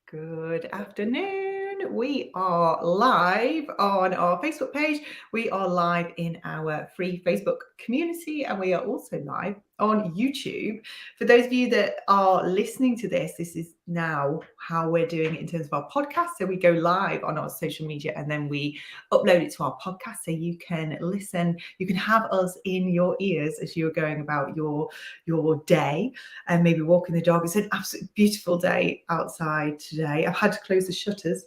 Good afternoon. We are live on our Facebook page. We are live in our free Facebook community, and we are also live on YouTube. For those of you that are listening to this is now how we're doing it in terms of our podcast. So we go live on our social media and then we upload it to our podcast so you can listen. You can have us in your ears as you're going about your day and maybe walking the dog. It's an absolutely beautiful day outside today. I've had to close the shutters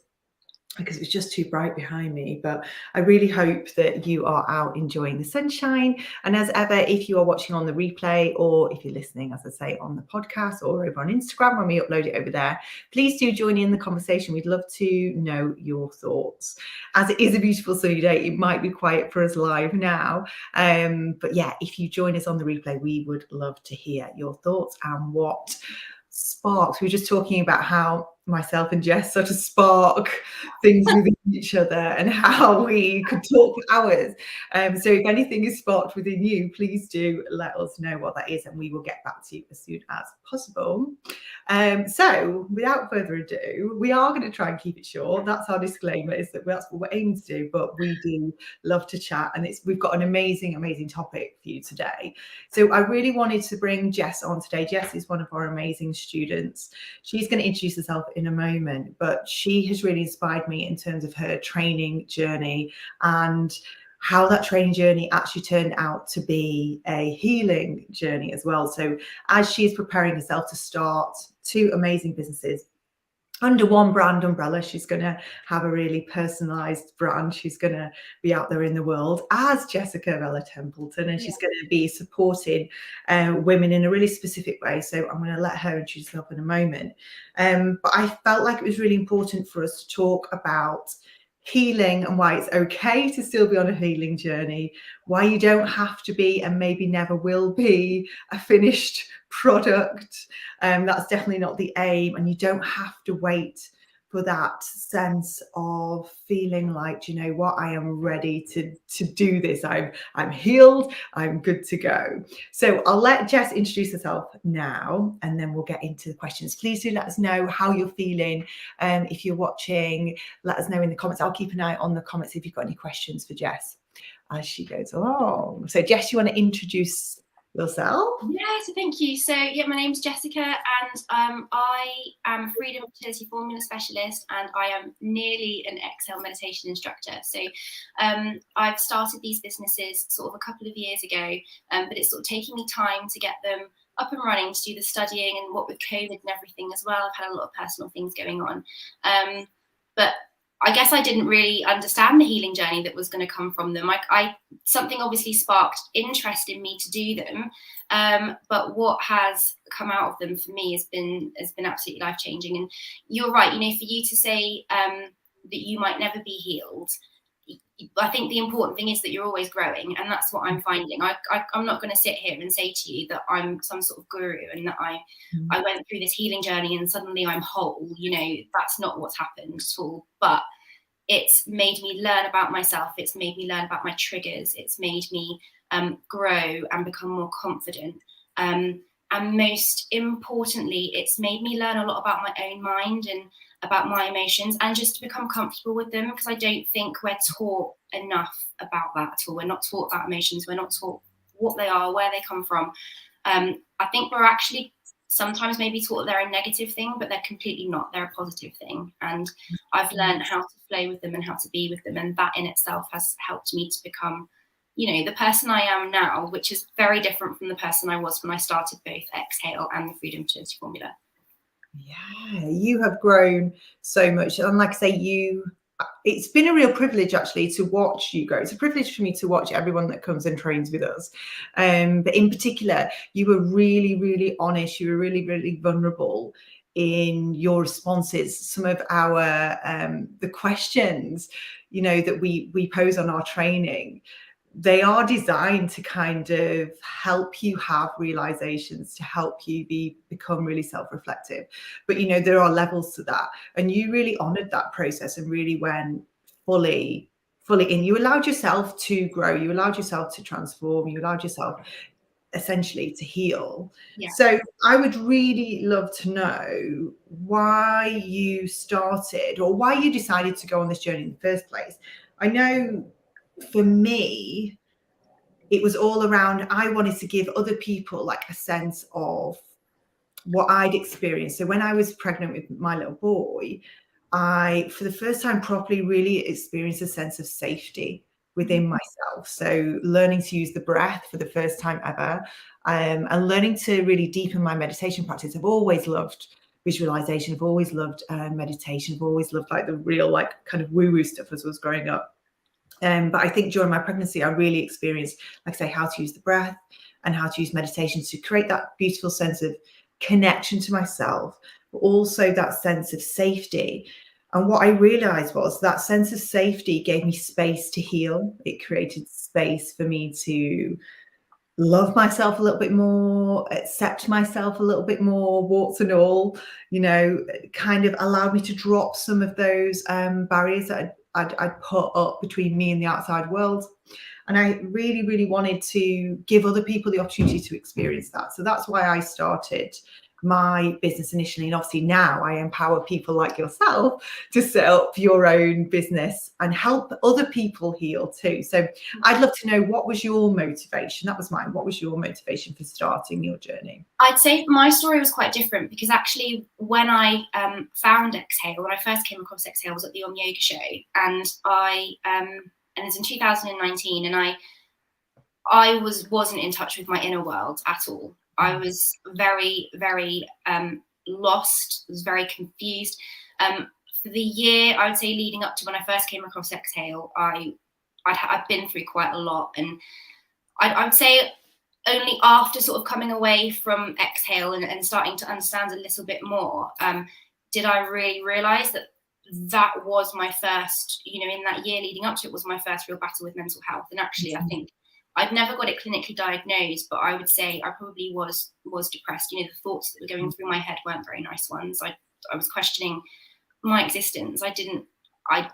because it was just too bright behind me, but I really hope that you are out enjoying the sunshine. And as ever, if you are watching on the replay or if you're listening, as I say, on the podcast or over on Instagram when we upload it over there, please do join in the conversation. We'd love to know your thoughts. As it is a beautiful sunny day, it might be quiet for us live now. But yeah, if you join us on the replay, we would love to hear your thoughts and what sparks. We were just talking about how myself and Jess sort of spark things within each other and how we could talk for hours. So if anything is sparked within you, please do let us know what that is and we will get back to you as soon as possible. So without further ado, we are going to try and keep it short. That's our disclaimer, is that that's what we're aiming to do, but we do love to chat, and we've got an amazing topic for you today. So I really wanted to bring Jess on today. Jess is one of our amazing students. She's going to introduce herself in a moment, but she has really inspired me in terms of her training journey and how that training journey actually turned out to be a healing journey as well. So as she is preparing herself to start two amazing businesses under one brand umbrella, she's going to have a really personalized brand. She's going to be out there in the world as Jessica Vella Templeton, and she's going to be supporting women in a really specific way. So I'm going to let her introduce herself in a moment. But I felt like it was really important for us to talk about healing and why it's okay to still be on a healing journey, why you don't have to be and maybe never will be a finished product. That's definitely not the aim, and you don't have to wait for that sense of feeling like, you know what, I am ready to do this. I'm healed, I'm good to go. So I'll let Jess introduce herself now, and then we'll get into the questions. Please do let us know how you're feeling. If you're watching, let us know in the comments. I'll keep an eye on the comments if you've got any questions for Jess as she goes along. So Jess, you want to introduce yourself? Yes, thank you. So yeah, my name's Jessica, and I am a freedom fertility formula specialist, and I am nearly an exhale meditation instructor. So I've started these businesses sort of a couple of years ago, but it's sort of taking me time to get them up and running, to do the studying, and what with COVID and everything as well, I've had a lot of personal things going on. But I guess I didn't really understand the healing journey that was going to come from them. Something obviously sparked interest in me to do them, but what has come out of them for me has been absolutely life-changing. And you're right, you know, for you to say that you might never be healed, I think the important thing is that you're always growing, and that's what I'm finding. I'm not going to sit here and say to you that I'm some sort of guru and that I went through this healing journey and suddenly I'm whole. You know, that's not what's happened at all. But it's made me learn about myself. It's made me learn about my triggers. It's made me grow and become more confident. And most importantly, it's made me learn a lot about my own mind and about my emotions, and just to become comfortable with them, because I don't think we're taught enough about that at all. We're not taught about emotions. We're not taught what they are, where they come from. I think we're actually sometimes maybe taught that they're a negative thing, but they're completely not. They're a positive thing. And I've learned how to flow with them and how to be with them. And that in itself has helped me to become, you know, the person I am now, which is very different from the person I was when I started both Exhale and the Freedom Fertility Formula. Yeah, you have grown so much. And like I say, it's been a real privilege actually to watch you grow. It's a privilege for me to watch everyone that comes and trains with us. But in particular, you were really honest. You were really vulnerable in your responses. Some of our the questions, you know, that we pose on our training, they are designed to kind of help you have realizations, to help you become really self-reflective. But, you know, there are levels to that. And you really honored that process and really went fully in. You allowed yourself to grow. You allowed yourself to transform. You allowed yourself essentially to heal. Yeah. So I would really love to know why you started or why you decided to go on this journey in the first place. I know for me, it was all around, I wanted to give other people like a sense of what I'd experienced. So when I was pregnant with my little boy, I, for the first time properly, really experienced a sense of safety within myself. So learning to use the breath for the first time ever, and learning to really deepen my meditation practice. I've always loved visualization. I've always loved meditation. I've always loved like the real, like kind of woo-woo stuff as I was growing up. But I think during my pregnancy, I really experienced, like I say, how to use the breath and how to use meditation to create that beautiful sense of connection to myself, but also that sense of safety. And what I realized was that sense of safety gave me space to heal. It created space for me to love myself a little bit more, accept myself a little bit more, warts and all, kind of allowed me to drop some of those barriers that I'd put up between me and the outside world. And I really, really wanted to give other people the opportunity to experience that. So that's why I started my business initially. And obviously now I empower people like yourself to set up your own business and help other people heal too. So I'd love to know, what was your motivation? That was mine. What was your motivation for starting your journey? I'd say my story was quite different, because actually when I found Exhale, when I first came across Exhale, was at the Yoga Show, and and it's in 2019, and I wasn't in touch with my inner world at all. I was very, very lost. I was very confused. For the year, I would say, leading up to when I first came across Exhale, I'd been through quite a lot, and I would say only after sort of coming away from Exhale and starting to understand a little bit more, did I really realize that was my first, in that year leading up to it, was my first real battle with mental health. And actually, I think I've never got it clinically diagnosed, but I would say I probably was depressed. The thoughts that were going through my head weren't very nice ones. I was questioning my existence. I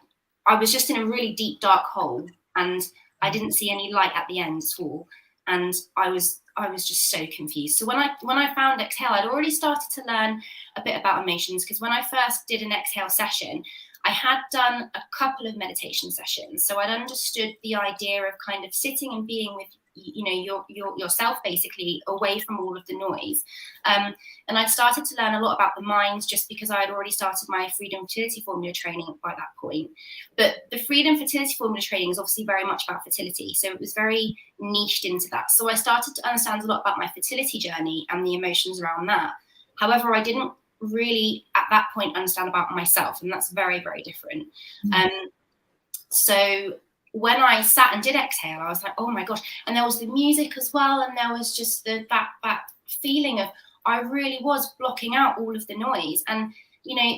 was just in a really deep, dark hole, and I didn't see any light at the end at all. And I was just so confused. So when I found Exhale, I'd already started to learn a bit about emotions, because when I first did an Exhale session, I had done a couple of meditation sessions. So I'd understood the idea of kind of sitting and being with, yourself, basically, away from all of the noise. And I'd started to learn a lot about the mind, just because I had already started my Freedom Fertility Formula training by that point. But the Freedom Fertility Formula training is obviously very much about fertility. So it was very niched into that. So I started to understand a lot about my fertility journey and the emotions around that. However, I didn't really at that point understand about myself, and that's very, very different. So when I sat and did Exhale, I was like, oh my gosh. And there was the music as well, and there was just that feeling of, I really was blocking out all of the noise. And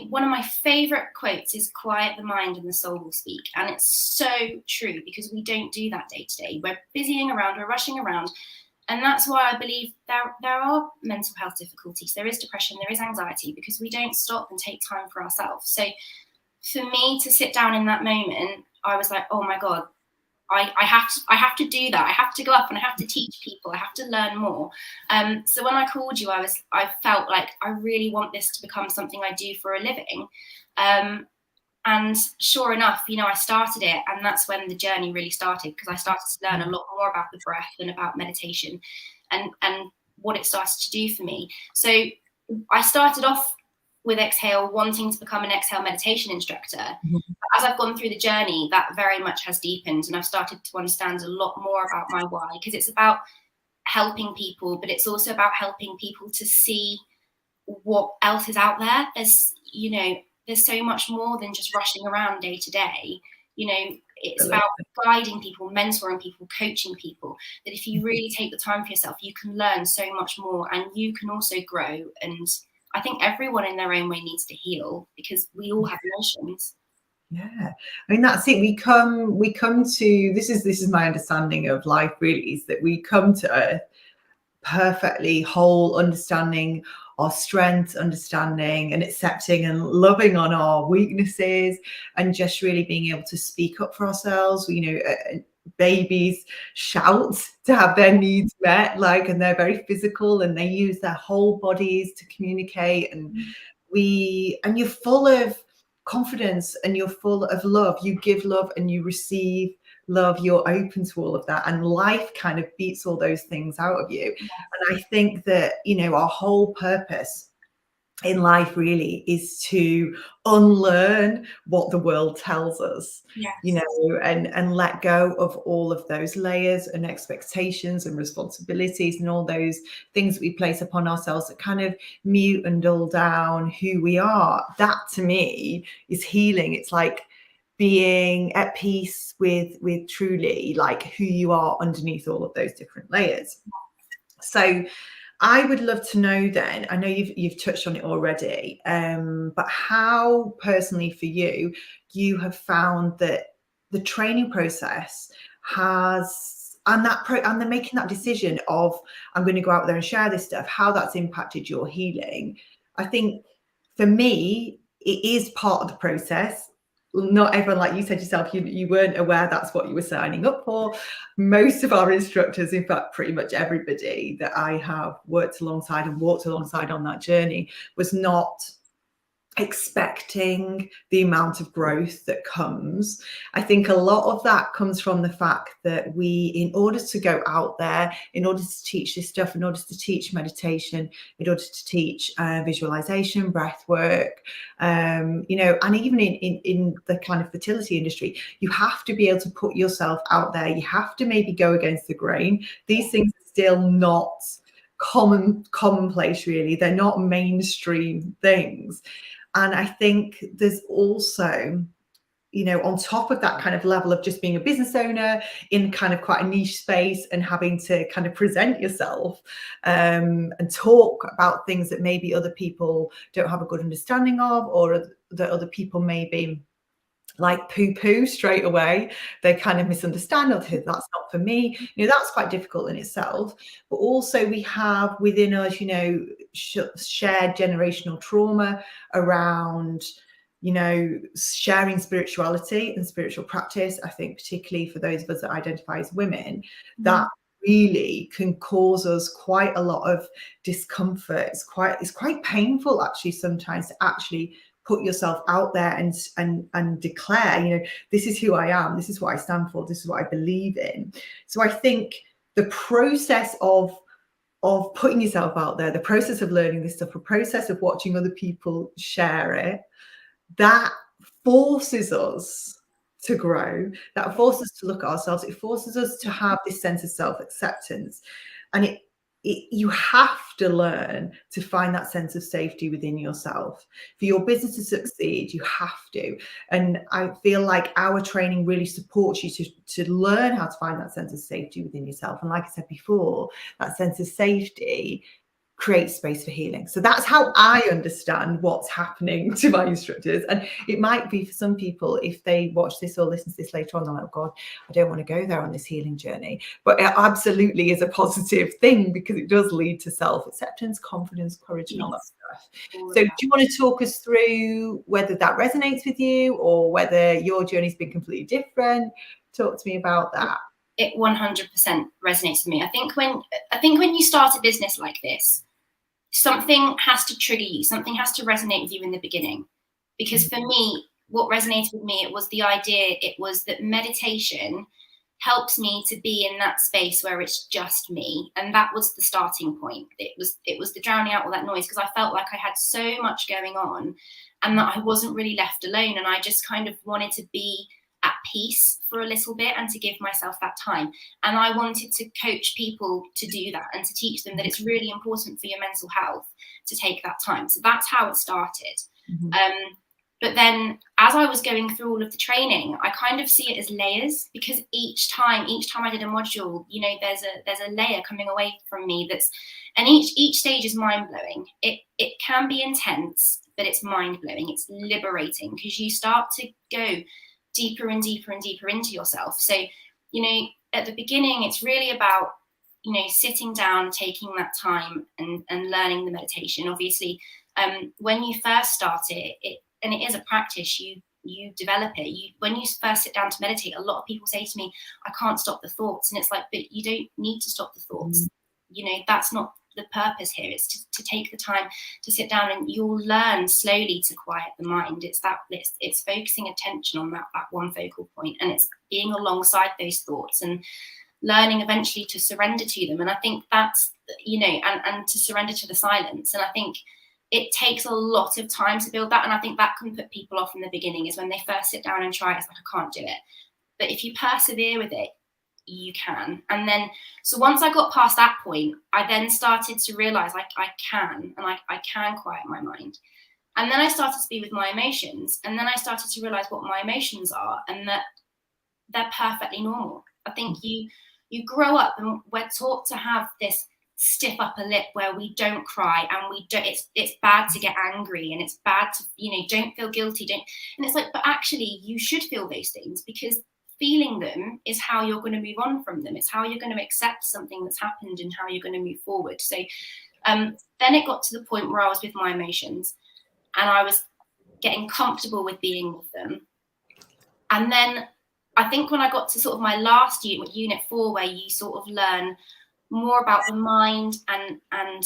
one of my favorite quotes is, quiet the mind and the soul will speak. And it's so true, because we don't do that day to day. We're busying around, we're rushing around. And that's why I believe there are mental health difficulties. There is depression, there is anxiety, because we don't stop and take time for ourselves. So for me to sit down in that moment, I was like, oh my God, I have to do that. I have to go up and I have to teach people. I have to learn more. So when I called you, I felt like I really want this to become something I do for a living. And sure enough, I started it, and that's when the journey really started, because I started to learn a lot more about the breath and about meditation and what it started to do for me. So I started off with Exhale wanting to become an Exhale meditation instructor. But as I've gone through the journey, that very much has deepened, and I've started to understand a lot more about my why, because it's about helping people, but it's also about helping people to see what else is out there. There's so much more than just rushing around day to day. It's about guiding people, mentoring people, coaching people, that if you really take the time for yourself, you can learn so much more, and you can also grow. And I think everyone in their own way needs to heal, because we all have emotions. Yeah, I mean, that's it. We come to, this is my understanding of life, really, is that we come to Earth perfectly whole, understanding our strengths, understanding and accepting and loving on our weaknesses, and just really being able to speak up for ourselves, babies shout to have their needs met, like, and they're very physical and they use their whole bodies to communicate. And you're full of confidence and you're full of love. You give love and you receive love. You're open to all of that, and life kind of beats all those things out of you. And I think that, you know, our whole purpose in life really is to unlearn what the world tells us. Yes. You know, and let go of all of those layers and expectations and responsibilities and all those things that we place upon ourselves that kind of mute and dull down who we are. That to me is healing. It's like being at peace with truly like who you are underneath all of those different layers. So I would love to know then, I know you've touched on it already, but how personally for you, you have found that the training process has, and and then making that decision of, I'm going to go out there and share this stuff, how that's impacted your healing. I think for me, it is part of the process. Not everyone, like you said yourself, you weren't aware that's what you were signing up for. Most of our instructors, in fact, pretty much everybody that I have worked alongside and walked alongside on that journey, was not expecting the amount of growth that comes. I think a lot of that comes from the fact that we, in order to go out there, in order to teach this stuff, in order to teach meditation, in order to teach visualization, breath work, you know, and even in the kind of fertility industry, you have to be able to put yourself out there. You have to maybe go against the grain. These things are still not commonplace, really. They're not mainstream things. And I think there's also, you know, on top of that kind of level of just being a business owner in kind of quite a niche space and having to kind of present yourself and talk about things that maybe other people don't have a good understanding of, or that other people maybe like poo-poo straight away. They kind of misunderstand, or think that's not for me. You know, that's quite difficult in itself. But also we have within us, you know, shared generational trauma around, you know, sharing spirituality and spiritual practice. I think particularly for those of us that identify as women, that really can cause us quite a lot of discomfort. It's quite painful actually sometimes to actually put yourself out there and declare, you know, this is who I am, this is what I stand for, this is what I believe in. So I think the process of putting yourself out there, the process of learning this stuff, the process of watching other people share it, that forces us to grow, that forces us to look at ourselves, it forces us to have this sense of self-acceptance. And you have to learn to find that sense of safety within yourself. For your business to succeed, you have to. And I feel like our training really supports you to learn how to find that sense of safety within yourself. And like I said before, that sense of safety create space for healing. So that's how I understand what's happening to my instructors. And it might be for some people, if they watch this or listen to this later on, they're like, oh God, I don't want to go there on this healing journey. But it absolutely is a positive thing, because it does lead to self-acceptance, confidence, courage, and all that stuff. So do you want to talk us through whether that resonates with you or whether your journey's been completely different? Talk to me about that. It 100% resonates with me. I think when you start a business like this, something has to trigger you, something has to resonate with you in the beginning. Because for me, what resonated with me, it was that meditation helps me to be in that space where it's just me. And that was the starting point. It was the drowning out all that noise, because I felt like I had so much going on and that I wasn't really left alone. And I just kind of wanted to be at peace for a little bit and to give myself that time. And I wanted to coach people to do that and to teach them that it's really important for your mental health to take that time. So that's how it started. But then as I was going through all of the training, I kind of see it as layers, because each time I did a module, you know, there's a layer coming away from me and each stage is mind-blowing. It can be intense, but it's mind-blowing. It's liberating, because you start to go deeper and deeper and deeper into yourself. So, you know, at the beginning, it's really about, you know, sitting down, taking that time and learning the meditation. Obviously, when you first start it is a practice, you you develop it. When you first sit down to meditate, a lot of people say to me, I can't stop the thoughts. And it's like, but you don't need to stop the thoughts. You know, that's not the purpose here. It's to take the time to sit down, and you'll learn slowly to quiet the mind. It's focusing attention on that one focal point, and it's being alongside those thoughts and learning eventually to surrender to them. And I think that's, you know, and to surrender to the silence. And I think it takes a lot of time to build that. And I think that can put people off in the beginning, is when they first sit down and try it, it's like, I can't do it. But if you persevere with it, you can. And then, so once I got past that point, I then started to realize I can quiet my mind. And then I started to be with my emotions. And then I started to realize what my emotions are, and that they're perfectly normal. I think you grow up and we're taught to have this stiff upper lip where we don't cry, and we don't, it's bad to get angry, and it's bad to, you know, don't feel guilty, and it's like, but actually you should feel those things, because feeling them is how you're going to move on from them. It's how you're going to accept something that's happened and how you're going to move forward. So then it got to the point where I was with my emotions, and I was getting comfortable with being with them. And then I think when I got to sort of my last unit 4, where you sort of learn more about the mind and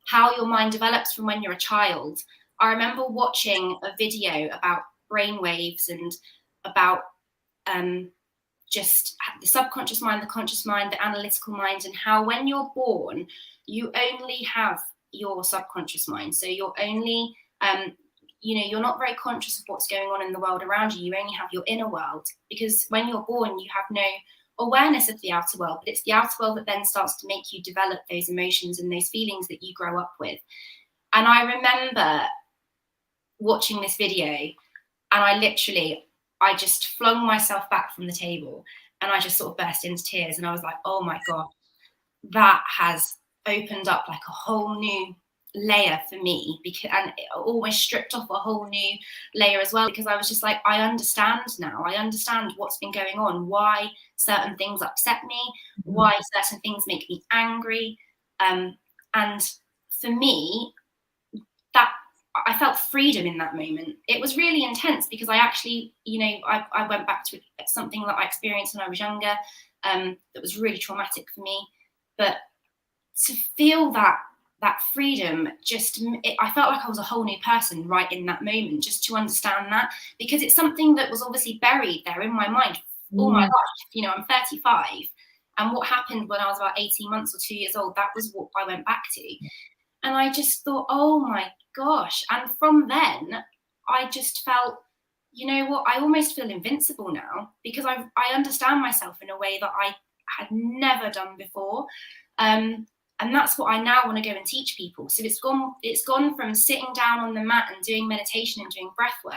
how your mind develops from when you're a child, I remember watching a video about brainwaves and about just the subconscious mind, the conscious mind, the analytical mind, and how when you're born, you only have your subconscious mind. So you're only, you know, you're not very conscious of what's going on in the world around you. You only have your inner world, because when you're born, you have no awareness of the outer world, but it's the outer world that then starts to make you develop those emotions and those feelings that you grow up with. And I remember watching this video, and I just flung myself back from the table, and I just sort of burst into tears. And I was like, oh my God, that has opened up like a whole new layer for me, and it almost stripped off a whole new layer as well, because I was just like, I understand now. I understand what's been going on, why certain things upset me, why certain things make me angry. And for me, that I felt freedom in that moment. It was really intense, because I actually, you know, I went back to something that I experienced when I was younger, that was really traumatic for me. But to feel that freedom, I felt like I was a whole new person right in that moment, just to understand that, because it's something that was obviously buried there in my mind all my life. You know, I'm 35, and what happened when I was about 18 months or 2 years old, that was what I went back to. And I just thought, oh my gosh. And from then, I just felt, you know what, I almost feel invincible now, because I understand myself in a way that I had never done before. And that's what I now want to go and teach people. So it's gone from sitting down on the mat and doing meditation and doing breath work,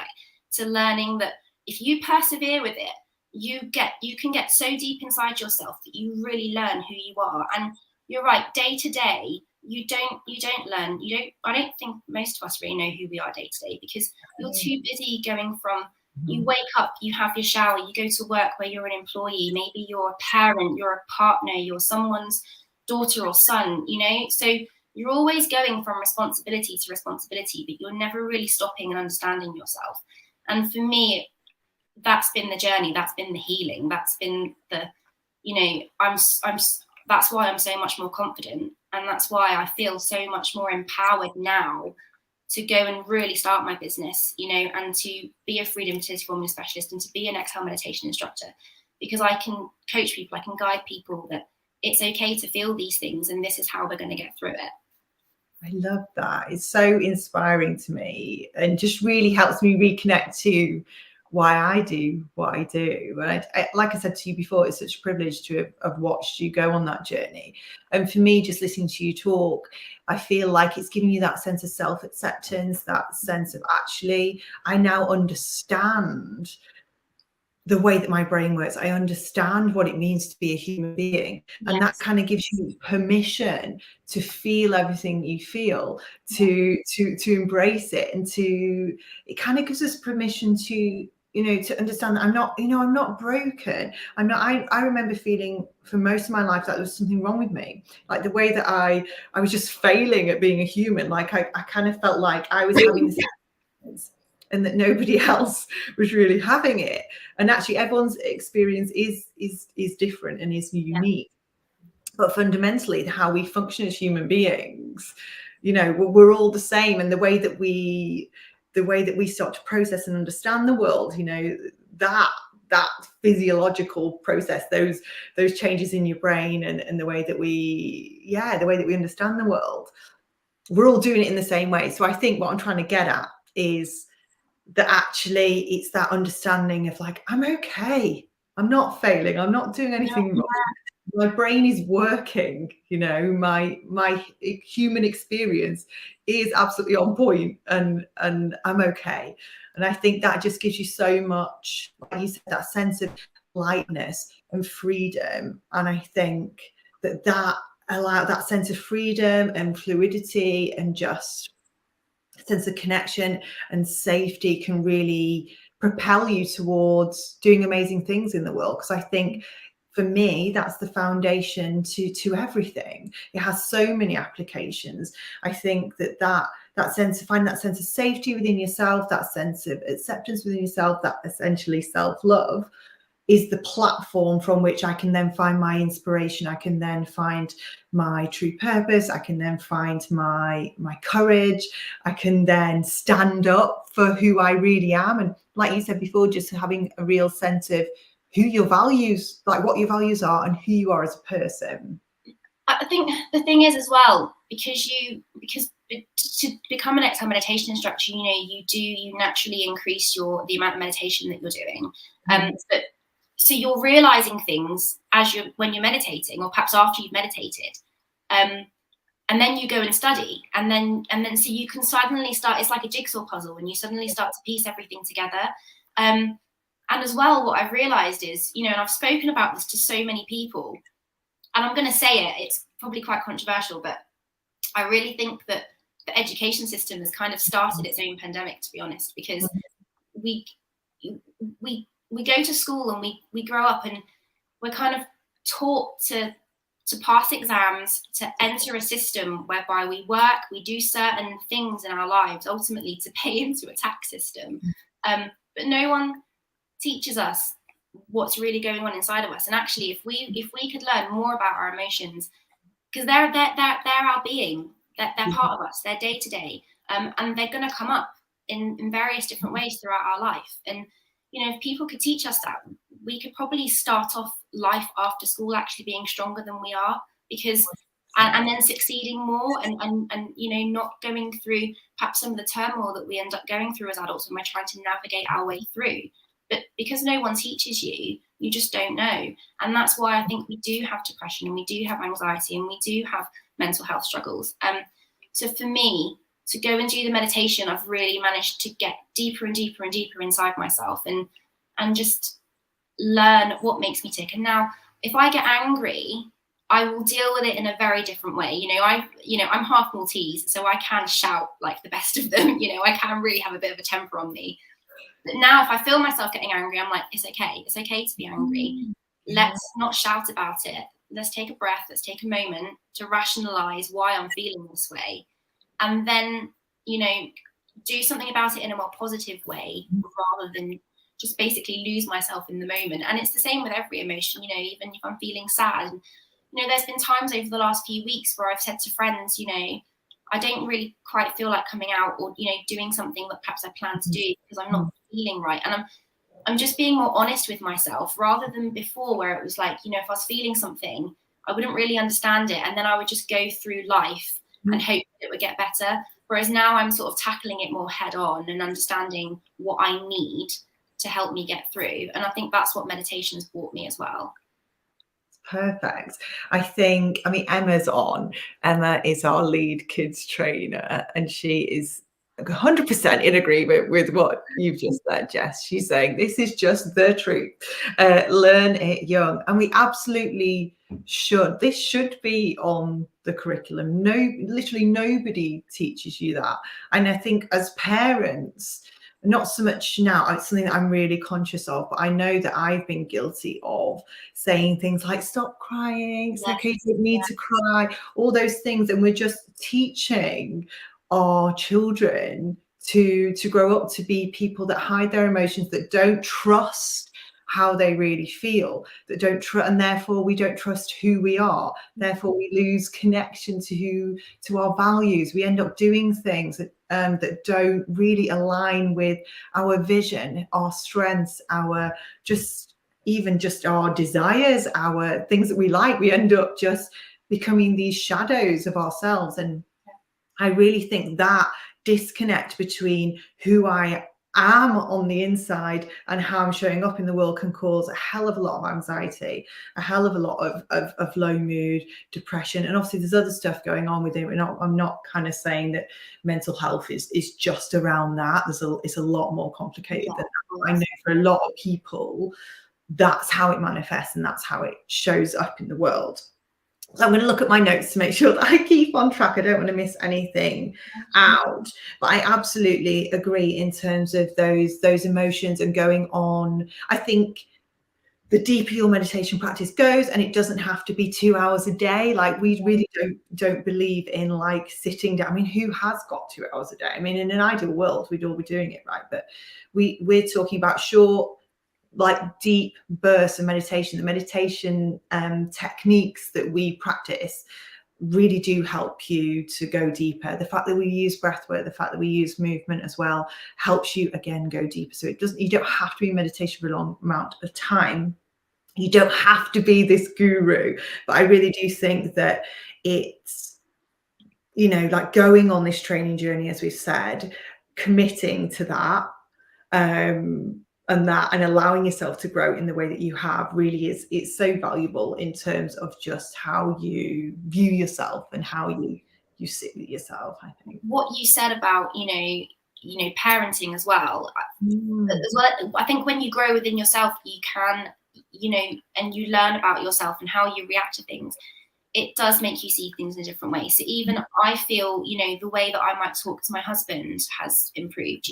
to learning that if you persevere with it, you can get so deep inside yourself that you really learn who you are. And you're right, day to day, you don't learn. I don't think most of us really know who we are day to day, because you're too busy going from, you wake up, you have your shower, you go to work where you're an employee, maybe you're a parent, you're a partner, you're someone's daughter or son, you know, so you're always going from responsibility to responsibility, but you're never really stopping and understanding yourself. And for me, that's been the journey, that's been the healing, that's been the, you know, that's why I'm so much more confident, and that's why I feel so much more empowered now to go and really start my business, you know, and to be a freedom fertility formula specialist, and to be an exhale meditation instructor, because I can coach people, I can guide people that it's okay to feel these things, and this is how we're going to get through it. I love that. It's so inspiring to me, and just really helps me reconnect to why I do what I do. And I, like I said to you before, it's such a privilege to have watched you go on that journey. And for me, just listening to you talk, I feel like it's giving you that sense of self-acceptance, that sense of, actually, I now understand the way that my brain works. I understand what it means to be a human being. And that kind of gives you permission to feel everything you feel, to embrace it, and it kind of gives us permission to, you know, to understand that I'm not broken. I remember feeling for most of my life that there was something wrong with me, like the way that I was just failing at being a human. Like I kind of felt like I was having this and that nobody else was really having it. And actually everyone's experience is different and is unique. But fundamentally, how we function as human beings, you know, we're all the same. And the way that we start to process and understand the world, you know, that physiological process, those changes in your brain, and the way that we understand the world, we're all doing it in the same way. So I think what I'm trying to get at is that actually it's that understanding of like, I'm okay, I'm not failing, I'm not doing anything wrong, my brain is working, you know, my human experience is absolutely on point, and I'm okay. And I think that just gives you so much, like you said, that sense of lightness and freedom. And I think that allow that sense of freedom and fluidity and just sense of connection and safety can really propel you towards doing amazing things in the world. Because I think for me, that's the foundation to everything. It has so many applications. I think that sense of finding that sense of safety within yourself, that sense of acceptance within yourself, that essentially self-love is the platform from which I can then find my inspiration. I can then find my true purpose. I can then find my courage. I can then stand up for who I really am. And like you said before, just having a real sense of who your values, like what your values are and who you are as a person. I think the thing is as well, because to become an exhale meditation instructor, you know, you naturally increase the amount of meditation that you're doing. But so you're realizing things when you're meditating, or perhaps after you've meditated, and then you go and study, and then so you can suddenly start. It's like a jigsaw puzzle, and you suddenly start to piece everything together. And as well, what I've realized is, you know, and I've spoken about this to so many people, and I'm going to say it, it's probably quite controversial, but I really think that the education system has kind of started its own pandemic, to be honest, because we go to school and we grow up and we're kind of taught to pass exams, to enter a system whereby we work, we do certain things in our lives, ultimately to pay into a tax system. But no one teaches us what's really going on inside of us. And actually, if we could learn more about our emotions, because they're our being, they're part of us, they're day to day, and they're going to come up in various different ways throughout our life. And you know, if people could teach us that, we could probably start off life after school actually being stronger than we are, because and then succeeding more, and you know, not going through perhaps some of the turmoil that we end up going through as adults when we're trying to navigate our way through. But because no one teaches you, you just don't know. And that's why I think we do have depression, and we do have anxiety, and we do have mental health struggles. So for me, to go and do the meditation, I've really managed to get deeper and deeper and deeper inside myself, and just learn what makes me tick. And now, if I get angry, I will deal with it in a very different way. You know, I'm half Maltese, so I can shout like the best of them. You know, I can really have a bit of a temper on me. But now, if I feel myself getting angry, I'm like, it's okay. It's okay to be angry. Let's not shout about it. Let's take a breath. Let's take a moment to rationalize why I'm feeling this way. And then, you know, do something about it in a more positive way, rather than just basically lose myself in the moment. And it's the same with every emotion, you know, even if I'm feeling sad. You know, there's been times over the last few weeks where I've said to friends, you know, I don't really quite feel like coming out, or, you know, doing something that perhaps I plan to do because I'm not feeling right. And I'm just being more honest with myself, rather than before, where it was like, you know, if I was feeling something, I wouldn't really understand it. And then I would just go through life and hope it would get better. Whereas now I'm sort of tackling it more head on and understanding what I need to help me get through. And I think that's what meditation has brought me as well. Perfect. I think, I mean, Emma is our lead kids trainer, and she is 100% in agreement with what you've just said, Jess. She's saying this is just the truth. Learn it young, and we absolutely should. This should be on the curriculum. Literally nobody teaches you that. And I think as parents, not so much now, it's something that I'm really conscious of, but I know that I've been guilty of saying things like, stop crying, it's okay, you don't need to cry, all those things. And we're just teaching our children to grow up to be people that hide their emotions, that don't trust how they really feel, that don't trust, and therefore we don't trust who we are. Therefore we lose connection to our values. We end up doing things that don't really align with our vision, our strengths, our even just our desires, our things that we like. We end up just becoming these shadows of ourselves. And I really think that disconnect between who I am on the inside and how I'm showing up in the world can cause a hell of a lot of anxiety, a hell of a lot of low mood, depression. And obviously there's other stuff going on with it. I'm not kind of saying that mental health is just around that. It's a lot more complicated than that. I know for a lot of people, that's how it manifests and that's how it shows up in the world. So I'm going to look at my notes to make sure that I keep on track. I don't want to miss anything out. But I absolutely agree in terms of those emotions and going on. I think the deeper your meditation practice goes, and it doesn't have to be 2 hours a day. Like, we really don't believe in like sitting down. I mean, who has got 2 hours a day? I mean, in an ideal world, we'd all be doing it, right? But we're talking about short, like deep bursts of meditation. The meditation techniques that we practice really do help you to go deeper. The fact that we use breathwork, the fact that we use movement as well, helps you again go deeper. So you don't have to be in meditation for a long amount of time. You don't have to be this guru, but I really do think that it's, like going on this training journey, as we've said, committing to that, and allowing yourself to grow in the way that you have really it's so valuable in terms of just how you view yourself and how you sit with yourself. I think what you said about parenting as well, I think when you grow within yourself, you can, and you learn about yourself and how you react to things, it does make you see things in a different way. So even I feel, the way that I might talk to my husband has improved,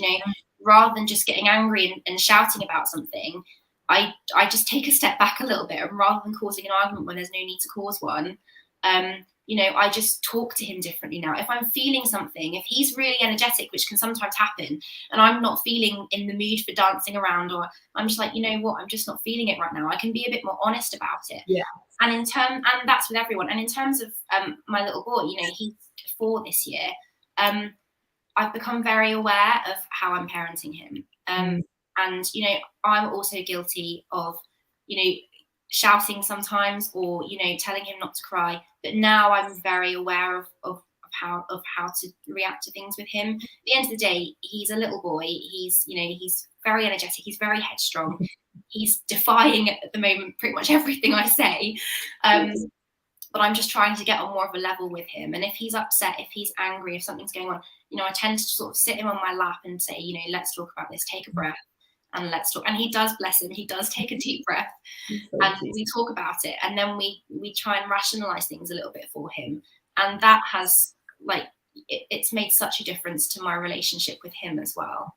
rather than just getting angry and shouting about something, I just take a step back a little bit, and rather than causing an argument when there's no need to cause one, I just talk to him differently now. If I'm feeling something, if he's really energetic, which can sometimes happen, and I'm not feeling in the mood for dancing around, or I'm just like, I'm just not feeling it right now, I can be a bit more honest about it. Yeah. And that's with everyone. And in terms of my little boy, he's 4 this year. I've become very aware of how I'm parenting him. And, I'm also guilty of, shouting sometimes, or, telling him not to cry. But now I'm very aware of how to react to things with him. At the end of the day, he's a little boy. He's very energetic. He's very headstrong. He's defying at the moment pretty much everything I say. But I'm just trying to get on more of a level with him. And if he's upset, if he's angry, if something's going on, I tend to sort of sit him on my lap and say, let's talk about this, take a breath, and let's talk. And he does, bless him, he does take a deep breath, and we talk about it. And then we try and rationalize things a little bit for him. And that has, it's made such a difference to my relationship with him as well.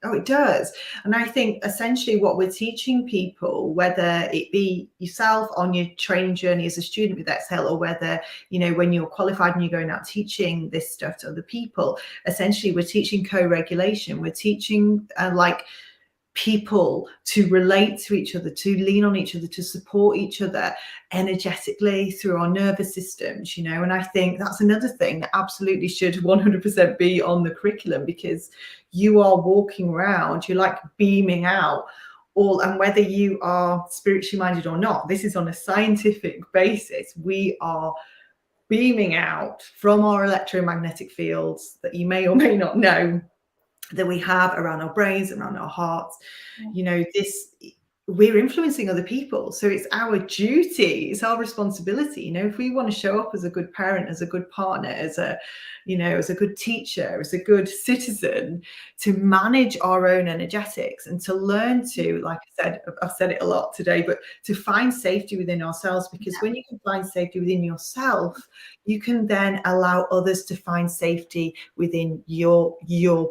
Oh, it does. And I think essentially what we're teaching people, whether it be yourself on your training journey as a student with Exhale, or whether, when you're qualified and you're going out teaching this stuff to other people, essentially we're teaching co-regulation. We're teaching people to relate to each other, to lean on each other, to support each other energetically through our nervous systems, and I think that's another thing that absolutely should 100% be on the curriculum, because you are walking around, you're like beaming out and whether you are spiritually minded or not, this is on a scientific basis, we are beaming out from our electromagnetic fields that you may or may not know that we have around our brains, around our hearts. We're influencing other people. So it's our duty, it's our responsibility. If we want to show up as a good parent, as a good partner, as a good teacher, as a good citizen, to manage our own energetics and to learn to, like I said, I've said it a lot today, but to find safety within ourselves, because when you can find safety within yourself, you can then allow others to find safety within your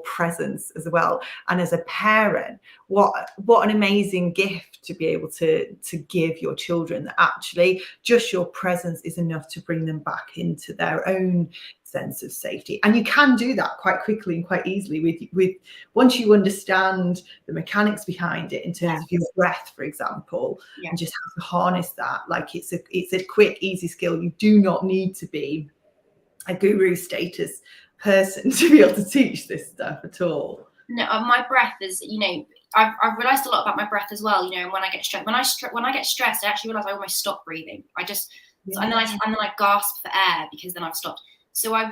presence as well. And as a parent, what an amazing gift gift to be able to give your children, that actually just your presence is enough to bring them back into their own sense of safety. And you can do that quite quickly and quite easily with once you understand the mechanics behind it in terms of your breath, for example, and just how to harness that. Like it's a quick, easy skill. You do not need to be a guru status person to be able to teach this stuff at all. No, my breath is, you know, I've realized a lot about my breath as well. You know, when I get stressed, when I get stressed, I actually realize I almost stop breathing. I just and then I gasp for air because then I've stopped. So I've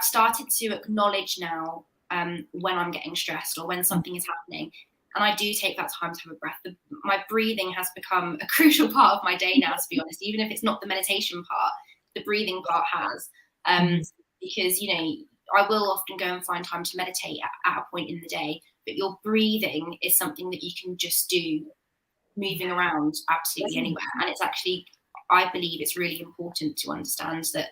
started to acknowledge now when I'm getting stressed or when something is happening, and I do take that time to have a breath. My breathing has become a crucial part of my day now, to be honest. Even if it's not the meditation part, the breathing part has, because, you know, I will often go and find time to meditate at a point in the day, but your breathing is something that you can just do moving around absolutely anywhere. And it's actually, I believe it's really important to understand that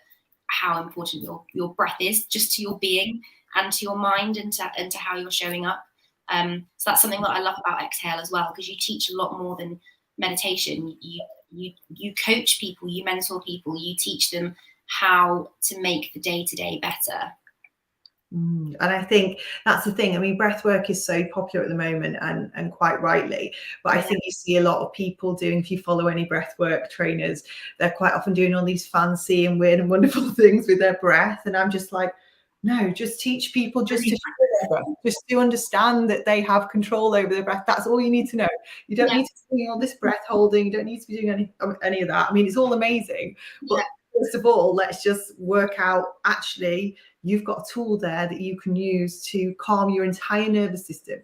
how important your breath is just to your being and to your mind and to how you're showing up. So that's something that I love about Exhale as well, because you teach a lot more than meditation. You coach people, you mentor people, you teach them how to make the day-to-day better. And I think that's the thing. I mean, breath work is so popular at the moment, and quite rightly. But I think you see a lot of people doing, if you follow any breath work trainers, they're quite often doing all these fancy and weird and wonderful things with their breath. And I'm just like, no, just teach people just to understand that they have control over their breath. That's all you need to know. You don't need to be doing all this breath holding. You don't need to be doing any of that. I mean, it's all amazing. But first of all, let's just work out, actually, you've got a tool there that you can use to calm your entire nervous system.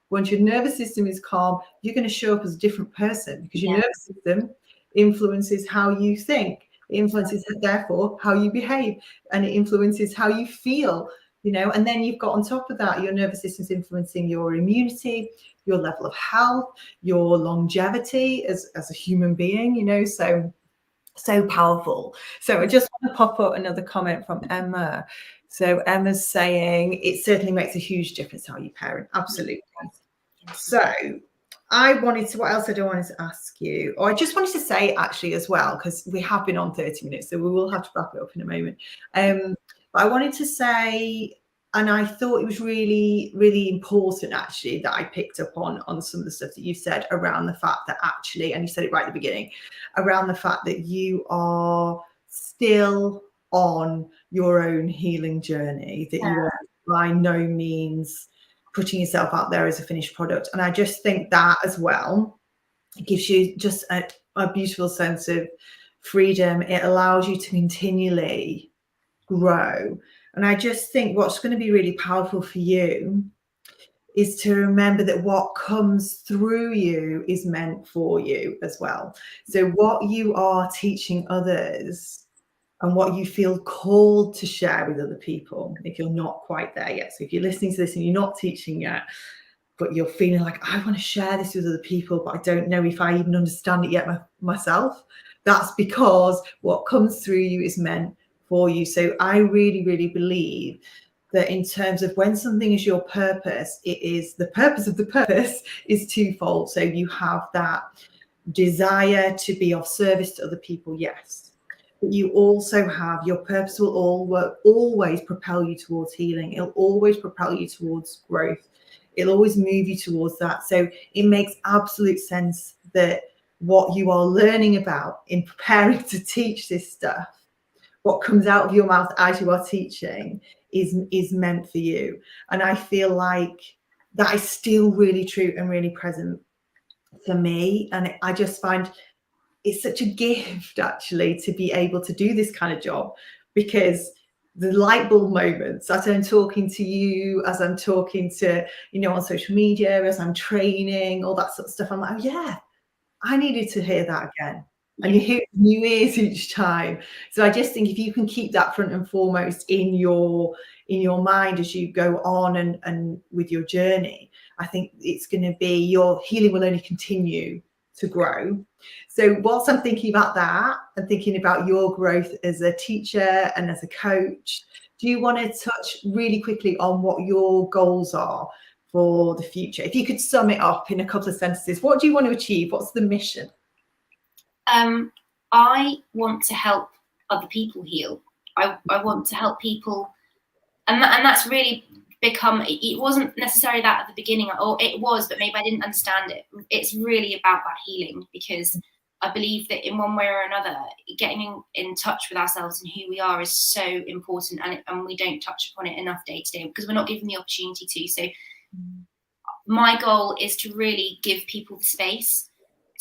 Once your nervous system is calm, you're going to show up as a different person, because your nervous system influences how you think. It influences, therefore, how you behave, and it influences how you feel, you know. And then you've got on top of that, your nervous system's influencing your immunity, your level of health, your longevity as a human being, you know. So powerful. So I just want to pop up another comment from Emma. So Emma's saying it certainly makes a huge difference how you parent. Absolutely. So what else I wanted to ask you? Or I just wanted to say, actually, as well, because we have been on 30 minutes, so we will have to wrap it up in a moment. But I wanted to say, and I thought it was really, really important, actually, that I picked up on some of the stuff that you said around the fact that actually, and you said it right at the beginning, around the fact that you are still on your own healing journey, that you are by no means putting yourself out there as a finished product. And I just think that as well, it gives you just a beautiful sense of freedom. It allows you to continually grow. And I just think what's going to be really powerful for you is to remember that what comes through you is meant for you as well. So what you are teaching others and what you feel called to share with other people, if you're not quite there yet. So if you're listening to this and you're not teaching yet, but you're feeling like, I want to share this with other people, but I don't know if I even understand it yet myself, that's because what comes through you is meant for you. So I really, really believe that in terms of when something is your purpose, it is the purpose of the purpose is twofold. So you have that desire to be of service to other people, yes. But you also have, your purpose will always propel you towards healing. It'll always propel you towards growth. It'll always move you towards that. So it makes absolute sense that what you are learning about in preparing to teach this stuff, what comes out of your mouth as you are teaching, is meant for you. And I feel like that is still really true and really present for me. And I just find it's such a gift, actually, to be able to do this kind of job, because the light bulb moments, as I'm talking to you, as I'm talking to, you know, on social media, as I'm training, all that sort of stuff, I'm like, oh yeah, I needed to hear that again. And you hear new ears each time. So I just think if you can keep that front and foremost in your mind as you go on and with your journey, I think it's going to be, your healing will only continue to grow. So whilst I'm thinking about that and thinking about your growth as a teacher and as a coach, do you want to touch really quickly on what your goals are for the future? If you could sum it up in a couple of sentences, what do you want to achieve? What's the mission? I want to help other people heal. I want to help people, and that's really become, it wasn't necessarily that at the beginning, or it was, but maybe I didn't understand it. It's really about that healing, because I believe that in one way or another, getting in touch with ourselves and who we are is so important, and we don't touch upon it enough day to day because we're not given the opportunity to. So my goal is to really give people the space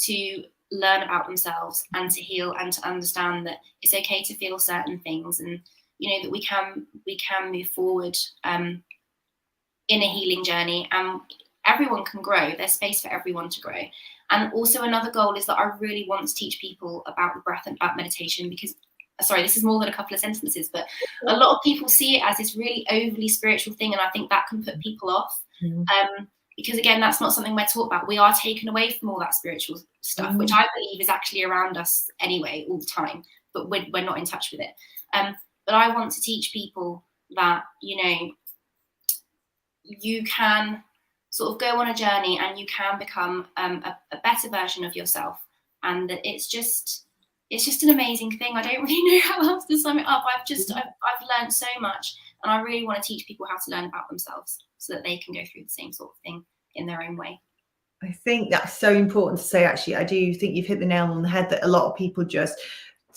to learn about themselves and to heal, and to understand that it's okay to feel certain things, and that we can move forward in a healing journey, and everyone can grow. There's space for everyone to grow. And also another goal is that I really want to teach people about the breath and about meditation, because, sorry, this is more than a couple of sentences, but a lot of people see it as this really overly spiritual thing, and I think that can put people off. Because again, that's not something we're taught about. We are taken away from all that spiritual stuff, which I believe is actually around us anyway, all the time, but we're not in touch with it. But I want to teach people that, you can sort of go on a journey and you can become a better version of yourself, and that it's just an amazing thing. I don't really know how else to sum it up. I've learned so much, and I really want to teach people how to learn about themselves so that they can go through the same sort of thing in their own way. I think that's so important to say. Actually, I do think you've hit the nail on the head, that a lot of people just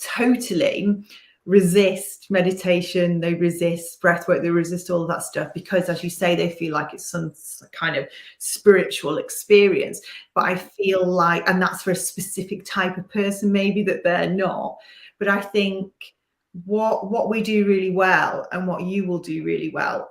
totally resist meditation, they resist breath work, they resist all of that stuff, because, as you say, they feel like it's some kind of spiritual experience. But I feel like, and that's for a specific type of person maybe, that they're not. But I think what we do really well, and what you will do really well,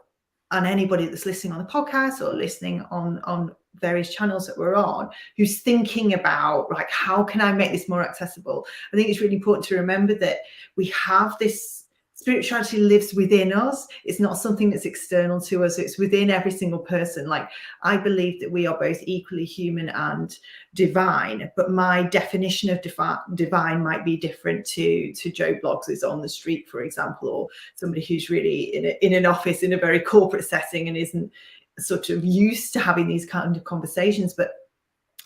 and anybody that's listening on the podcast or listening on various channels that we're on, who's thinking about, like, how can I make this more accessible? I think it's really important to remember that we have this spirituality lives within us. It's not something that's external to us. It's within every single person. Like, I believe that we are both equally human and divine, but my definition of divine might be different to Joe Bloggs is on the street, for example, or somebody who's really in an office in a very corporate setting and isn't sort of used to having these kind of conversations. But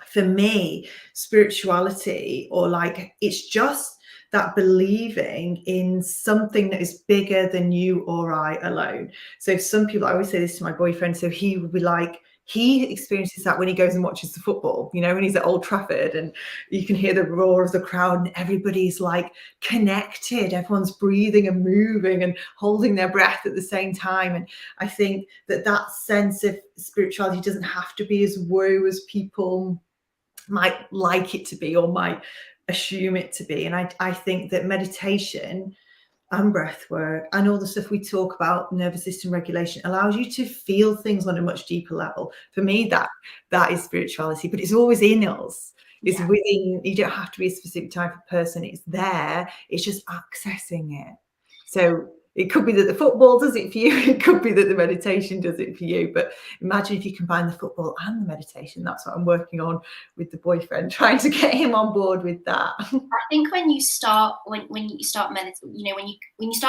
for me, spirituality, or like, it's just that believing in something that is bigger than you or I alone. So some people, I always say this to my boyfriend, so he would be like, he experiences that when he goes and watches the football, when he's at Old Trafford and you can hear the roar of the crowd and everybody's like connected, everyone's breathing and moving and holding their breath at the same time. And I think that sense of spirituality doesn't have to be as woo as people might like it to be or might assume it to be. And I think that meditation and breath work and all the stuff we talk about, nervous system regulation, allows you to feel things on a much deeper level. For me, that is spirituality, but it's always in us. It's within. You don't have to be a specific type of person. It's there. It's just accessing it. So it could be that the football does it for you. It could be that the meditation does it for you. But imagine if you combine the football and the meditation. That's what I'm working on with the boyfriend, trying to get him on board with that. I think when you start meditating, when you start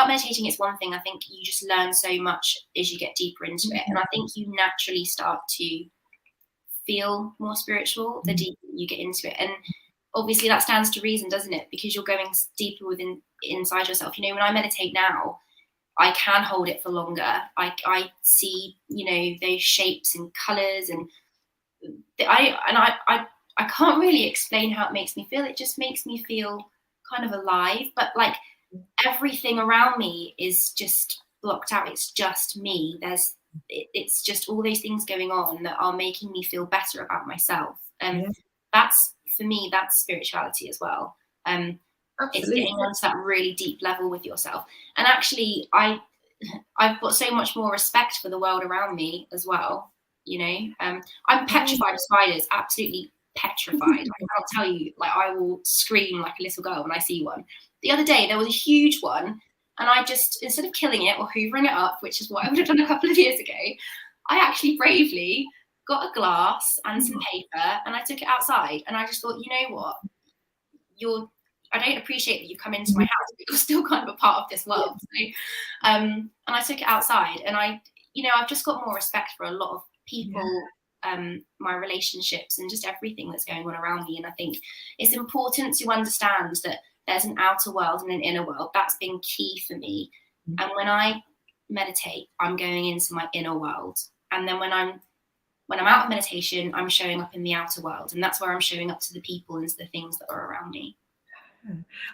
meditating, it's one thing. I think you just learn so much as you get deeper into it, and I think you naturally start to feel more spiritual the deeper you get into it. And obviously that stands to reason, doesn't it? Because you're going deeper inside yourself. When I meditate now, I can hold it for longer. I see, those shapes and colours, and I can't really explain how it makes me feel. It just makes me feel kind of alive. But like, everything around me is just blocked out. It's just me. It's just all those things going on that are making me feel better about myself. And that's, for me, that's spirituality as well. It's getting onto that really deep level with yourself. And actually, I've got so much more respect for the world around me as well. I'm petrified of spiders, absolutely petrified. I can't tell you, like, I will scream like a little girl when I see one. The other day, there was a huge one, and I just, instead of killing it or hoovering it up, which is what I would have done a couple of years ago, I actually bravely got a glass and some paper, and I took it outside. And I just thought, you know what? I don't appreciate that you come into my house, but you're still kind of a part of this world. So, and I took it outside, and I've just got more respect for a lot of people, my relationships, and just everything that's going on around me. And I think it's important to understand that there's an outer world and an inner world. That's been key for me. And when I meditate, I'm going into my inner world. And then when I'm out of meditation, I'm showing up in the outer world. And that's where I'm showing up to the people and to the things that are around me.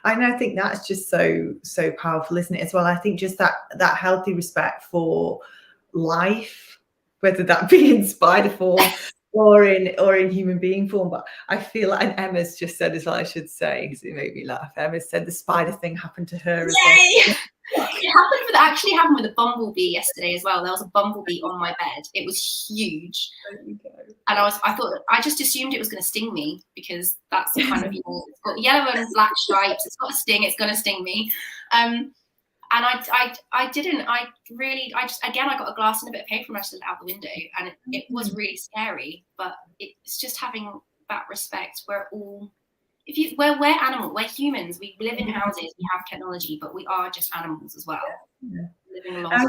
And I think that's just so powerful, isn't it, as well? I think just that healthy respect for life, whether that be in spider form or in human being form. But I feel like, and Emma's just said as well, I should say, because it made me laugh, Emma said the spider thing happened to her as well. It actually happened with a bumblebee yesterday as well. There was a bumblebee on my bed. It was huge. And I just assumed it was going to sting me, because that's the kind of, it's got yellow and black stripes. It's got a sting. It's going to sting me. And I didn't. I got a glass and a bit of paper and I just let it out the window. And it was really scary. But it's just having that respect. We're we're animals, we're humans, we live in houses, we have technology, but we are just animals as well. Living alongside.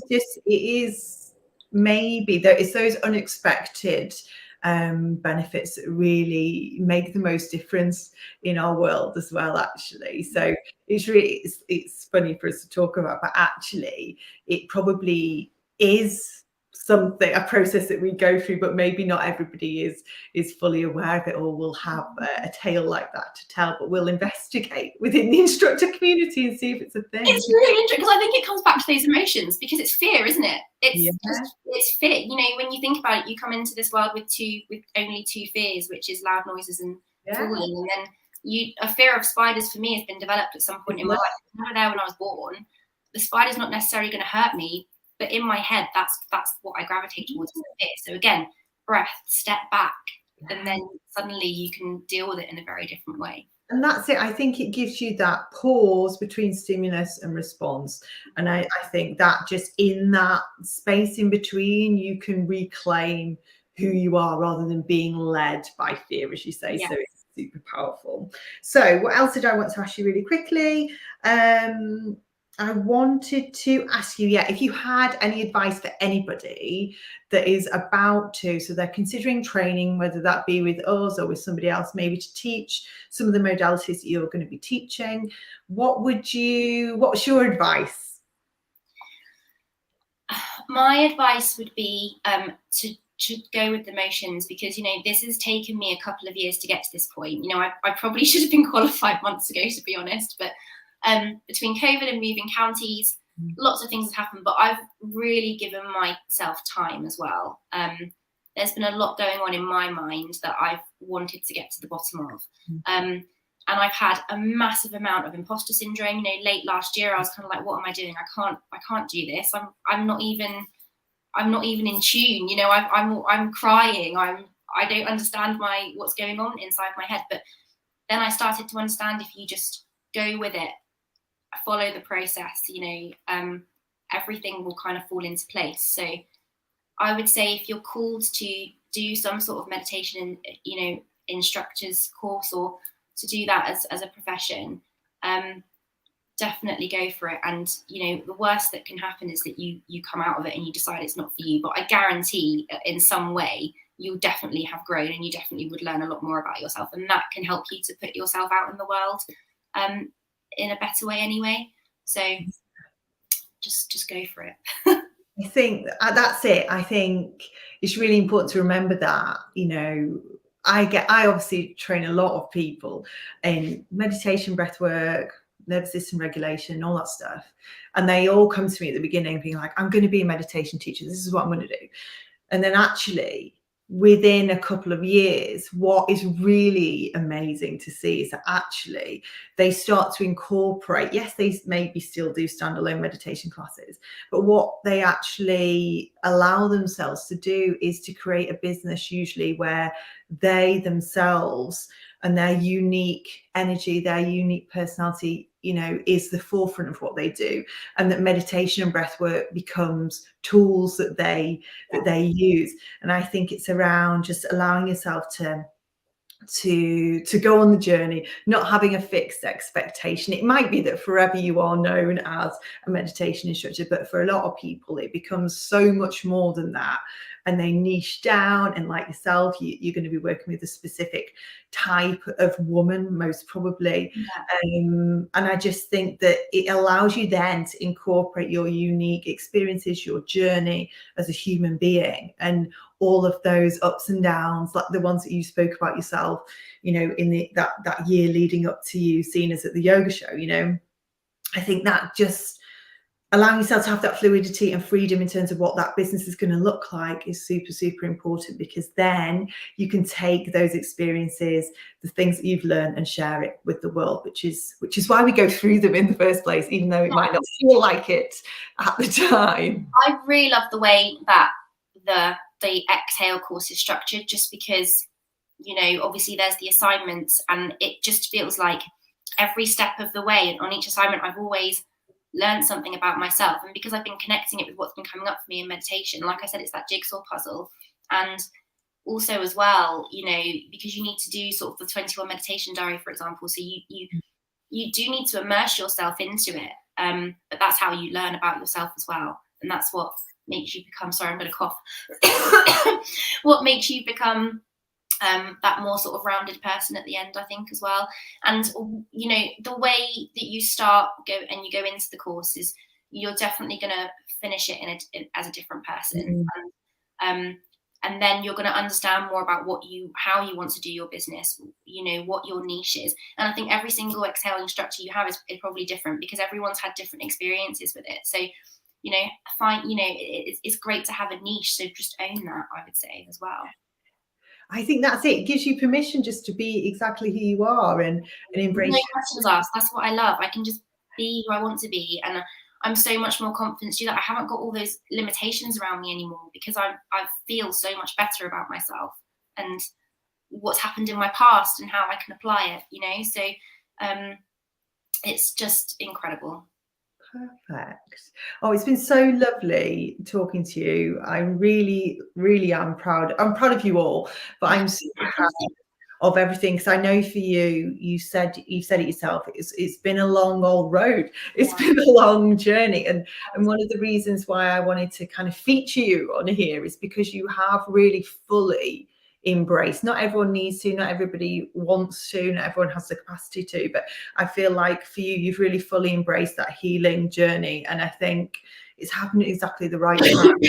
It is maybe there is those unexpected benefits that really make the most difference in our world as well, actually. So it's funny for us to talk about, but actually it probably is a process that we go through, but maybe not everybody is fully aware of it, or will have a tale like that to tell. But we'll investigate within the instructor community and see if it's a thing. It's really interesting, because I think it comes back to those emotions, because it's fear, isn't it? It's fear. You know, when you think about it, you come into this world with only two fears, which is loud noises and falling. And then a fear of spiders for me has been developed at some point in my life. It was never there when I was born. The spider's not necessarily going to hurt me, but in my head, that's what I gravitate towards, is fear. So again, breath, step back, and then suddenly you can deal with it in a very different way. And that's it. I think it gives you that pause between stimulus and response. And I think that just in that space in between, you can reclaim who you are rather than being led by fear, as you say. Yeah. So it's super powerful. So what else did I want to ask you really quickly? I wanted to ask you, if you had any advice for anybody that is about to, so they're considering training, whether that be with us or with somebody else, maybe to teach some of the modalities that you're going to be teaching, what's your advice? My advice would be to go with the motions, because, you know, this has taken me a couple of years to get to this point. You know, I probably should have been qualified months ago, to be honest, but between COVID and moving counties, lots of things have happened, but I've really given myself time as well. There's been a lot going on in my mind that I've wanted to get to the bottom of. And I've had a massive amount of imposter syndrome. You know, late last year, I was kind of like, what am I doing? I can't do this. I'm not even in tune. You know, I'm crying. I don't understand what's going on inside my head. But then I started to understand, if you just go with it, follow the process, you know, everything will kind of fall into place. So I would say, if you're called to do some sort of meditation, you know, instructor's course, or to do that as a profession, definitely go for it. And, you know, the worst that can happen is that you come out of it and you decide it's not for you. But I guarantee in some way you'll definitely have grown, and you definitely would learn a lot more about yourself. And that can help you to put yourself out in the world in a better way anyway. So just go for it. I think that's it. I think it's really important to remember that, you know, I obviously train a lot of people in meditation, breath work, nervous system regulation, all that stuff. And they all come to me at the beginning being like, I'm going to be a meditation teacher. This is what I'm going to do. And then actually, within a couple of years, what is really amazing to see is that actually they start to incorporate, yes, they maybe still do standalone meditation classes, but what they actually allow themselves to do is to create a business, usually where they themselves and their unique energy, their unique personality, you know, is the forefront of what they do, and that meditation and breath work becomes tools that they use. And I think it's around just allowing yourself to to go on the journey, not having a fixed expectation. It might be that forever you are known as a meditation instructor, but for a lot of people it becomes so much more than that, and they niche down. And like yourself, you're going to be working with a specific type of woman, most probably. And I just think that it allows you then to incorporate your unique experiences, your journey as a human being, and all of those ups and downs, like the ones that you spoke about yourself, you know, in that year leading up to you seeing us at the yoga show. You know, I think that just allowing yourself to have that fluidity and freedom in terms of what that business is going to look like is super, super important, because then you can take those experiences, the things that you've learned, and share it with the world, which is why we go through them in the first place, even though it might not feel like it at the time. I really love the way that the Exhale course is structured, just because, you know, obviously there's the assignments, and it just feels like every step of the way, and on each assignment I've always learned something about myself. And because I've been connecting it with what's been coming up for me in meditation, like I said, it's that jigsaw puzzle. And also as well, you know, because you need to do sort of the 21 meditation diary, for example, so you do need to immerse yourself into it, but that's how you learn about yourself as well, and that's what makes you become, sorry, I'm going to cough, what makes you become that more sort of rounded person at the end, I think, as well. And, you know, the way that you you go into the course is you're definitely going to finish it as a different person. And then you're going to understand more about how you want to do your business, you know, what your niche is. And I think every single Exhale instructor you have is probably different, because everyone's had different experiences with it. So, you know, it's great to have a niche. So just own that, I would say, as well. I think that's it. It gives you permission just to be exactly who you are and embrace. No questions asked. That's what I love. I can just be who I want to be, and I'm so much more confident to do that. I haven't got all those limitations around me anymore, because I feel so much better about myself and what's happened in my past and how I can apply it. You know, so it's just incredible. Perfect. Oh, it's been so lovely talking to you. I really, really am proud. I'm proud of you all, but I'm super proud of everything, because I know for you, you said it yourself, it's been a long old road. It's been a long journey, and one of the reasons why I wanted to kind of feature you on here is because you have really fully embrace. Not everyone needs to, not everybody wants to, not everyone has the capacity to, but I feel like for you, you've really fully embraced that healing journey, and I think it's happened at exactly the right time.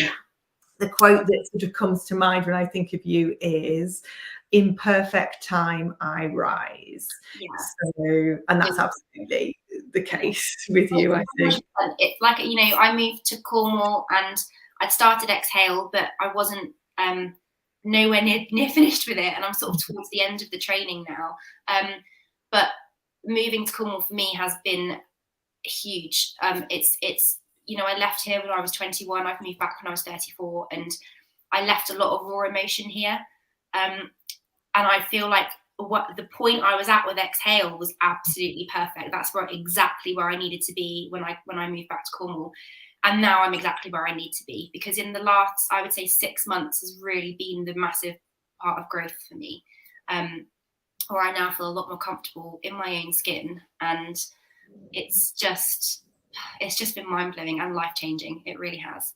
The quote that sort of comes to mind when I think of you is, "In perfect time I rise." So, and that's absolutely the case with you, I think. It's like, you know, I moved to Cornwall and I'd started Exhale, but I wasn't nowhere near finished with it, and I'm sort of towards the end of the training now. But moving to Cornwall for me has been huge. It's you know, I left here when I was 21. I've moved back when I was 34, and I left a lot of raw emotion here. And I feel like the point I was at with Exhale was absolutely perfect. That's exactly where I needed to be when I moved back to Cornwall. And now I'm exactly where I need to be, because in the last, I would say, 6 months has really been the massive part of growth for me, where I now feel a lot more comfortable in my own skin, and it's just been mind-blowing and life-changing. It really has.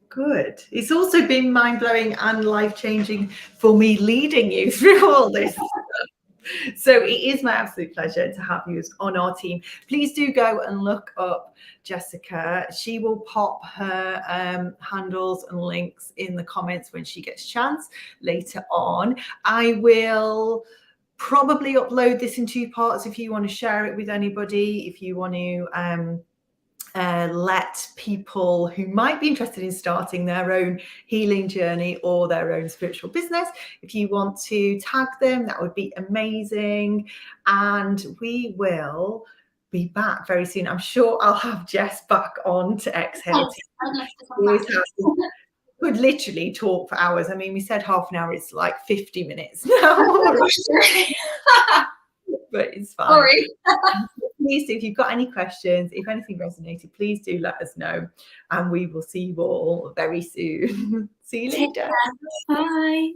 Good. It's also been mind-blowing and life-changing for me leading you through all this. So it is my absolute pleasure to have you on our team. Please do go and look up Jessica. She will pop her handles and links in the comments when she gets a chance later on. I will probably upload this in 2 parts if you want to share it with anybody, if you want to let people who might be interested in starting their own healing journey or their own spiritual business, if you want to tag them, that would be amazing. And we will be back very soon. I'm sure I'll have Jess back on to Exhale. Could literally talk for hours. I mean, we said half an hour, it's like 50 minutes now. But it's fine. Sorry. Please do, if you've got any questions, if anything resonated, please do let us know, and we will see you all very soon. See you later. Bye.